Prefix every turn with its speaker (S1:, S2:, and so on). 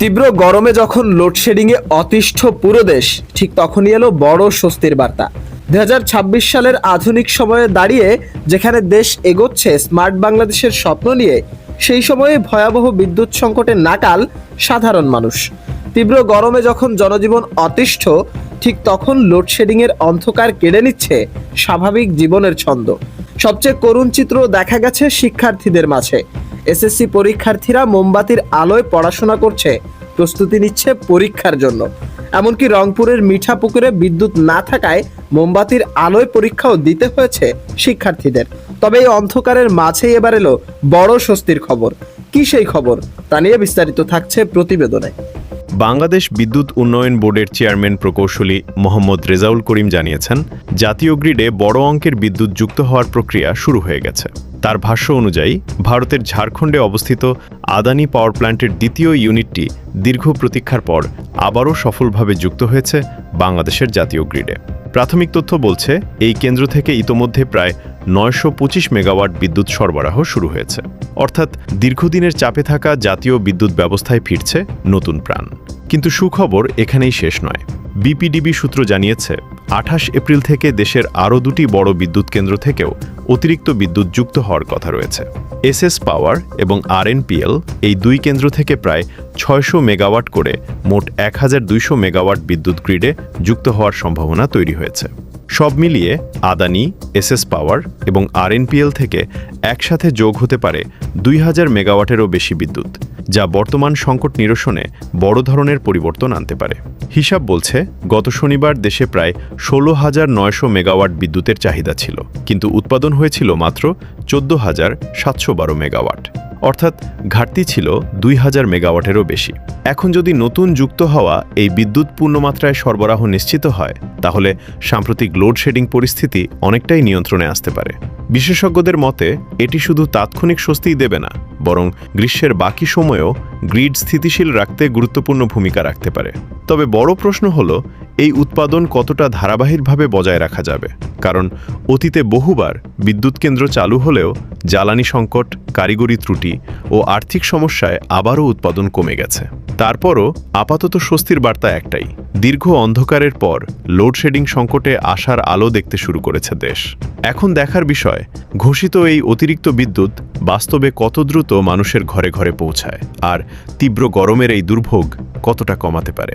S1: তীব্র গরমে যখন লোডশেডিংয়ে অতিষ্ঠ পুরো দেশ, ঠিক তখনই এলো বড় স্বস্তির বার্তা। 2026 সালের আধুনিক সময়ে দাঁড়িয়ে যেখানে দেশ এগোচ্ছে স্মার্ট বাংলাদেশের স্বপ্ন নিয়ে, সেই সময়ে ভয়াবহ বিদ্যুৎ সংকটে নাকাল সাধারণ মানুষ। তীব্র গরমে যখন জনজীবন অতিষ্ঠ, ঠিক তখন লোডশেডিংয়ের অন্ধকার কেড়ে নিচ্ছে স্বাভাবিক জীবনের ছন্দ। সবচেয়ে করুণ চিত্র দেখা গেছে শিক্ষার্থীদের মাঝে। এসএসসি পরীক্ষার্থীরা মোমবাতির আলোয় পড়াশোনা করছে, প্রস্তুতি নিচ্ছে পরীক্ষার জন্য। এমনকি রংপুরের মিঠাপুকুরে বিদ্যুৎ না থাকায় মোমবাতির আলোয় পরীক্ষাও দিতে হয়েছে শিক্ষার্থীদের। তবে এই অন্ধকারের মাঝেই এবার এলো বড় স্বস্তির খবর। কি সেই খবর, তা নিয়ে বিস্তারিত থাকছে প্রতিবেদনে।
S2: বাংলাদেশ বিদ্যুৎ উন্নয়ন বোর্ডের চেয়ারম্যান প্রকৌশলী মোহাম্মদ রেজাউল করিম জানিয়েছেন, জাতীয় গ্রিডে বড় অঙ্কের বিদ্যুৎ যুক্ত হওয়ার প্রক্রিয়া শুরু হয়ে গেছে। তার ভাষ্য অনুযায়ী ভারতের ঝাড়খণ্ডে অবস্থিত আদানি পাওয়ার প্ল্যান্টের দ্বিতীয় ইউনিটটি দীর্ঘ প্রতীক্ষার পর আবারও সফলভাবে যুক্ত হয়েছে বাংলাদেশের জাতীয় গ্রিডে। প্রাথমিক তথ্য বলছে, এই কেন্দ্র থেকে ইতোমধ্যে প্রায় 925 মেগাওয়াট বিদ্যুৎ সরবরাহ শুরু হয়েছে। অর্থাৎ দীর্ঘদিনের চাপে থাকা জাতীয় বিদ্যুৎ ব্যবস্থায় ফিরছে নতুন প্রাণ। কিন্তু সুখবর এখানেই শেষ নয়। বিপিডিবি সূত্র জানিয়েছে, 28 এপ্রিল থেকে দেশের আরও দুটি বড় বিদ্যুৎ কেন্দ্র থেকেও অতিরিক্ত বিদ্যুৎ যুক্ত হওয়ার কথা রয়েছে। এসএস পাওয়ার এবং আরএনপিএল এই দুই কেন্দ্র থেকে প্রায় 600 মেগাওয়াট করে মোট 1200 মেগাওয়াট বিদ্যুৎ গ্রিডে যুক্ত হওয়ার সম্ভাবনা তৈরি হয়েছে। সব মিলিয়ে আদানি, এসএস পাওয়ার এবং আরএনপিএল থেকে একসাথে যোগ হতে পারে 2000 মেগাওয়াটেরও বেশি বিদ্যুৎ, যা বর্তমান সংকট নিরসনে বড় ধরনের পরিবর্তন আনতে পারে। হিসাব বলছে, গত শনিবার দেশে প্রায় 16,900 মেগাওয়াট বিদ্যুতের চাহিদা ছিল, কিন্তু উৎপাদন হয়েছিল মাত্র 14,712 মেগাওয়াট। অর্থাৎ ঘাটতি ছিল 2000 মেগাওয়াটেরও বেশি। এখন যদি নতুন যুক্ত হওয়া এই বিদ্যুৎ পূর্ণমাত্রায় সরবরাহ নিশ্চিত হয়, তাহলে সাম্প্রতিক লোডশেডিং পরিস্থিতি অনেকটাই নিয়ন্ত্রণে আসতে পারে। বিশেষজ্ঞদের মতে, এটি শুধু তাৎক্ষণিক স্বস্তিই দেবে না, বরং গ্রীষ্মের বাকি সময়েও গ্রিড স্থিতিশীল রাখতে গুরুত্বপূর্ণ ভূমিকা রাখতে পারে। তবে বড় প্রশ্ন হলো, এই উৎপাদন কতটা ধারাবাহিকভাবে বজায় রাখা যাবে। কারণ অতীতে বহুবার বিদ্যুৎ কেন্দ্র চালু হলেও জ্বালানি সংকট, কারিগরি ত্রুটি ও আর্থিক সমস্যায় আবারও উৎপাদন কমে গেছে। তারপরও আপাতত স্বস্তির বার্তা একটাই, দীর্ঘ অন্ধকারের পর লোডশেডিং সংকটে আশার আলো দেখতে শুরু করেছে দেশ। এখন দেখার বিষয়, ঘোষিত এই অতিরিক্ত বিদ্যুৎ বাস্তবে কত দ্রুত মানুষের ঘরে ঘরে পৌঁছায়, আর তীব্র গরমের এই দুর্ভোগ কতটা কমাতে পারে।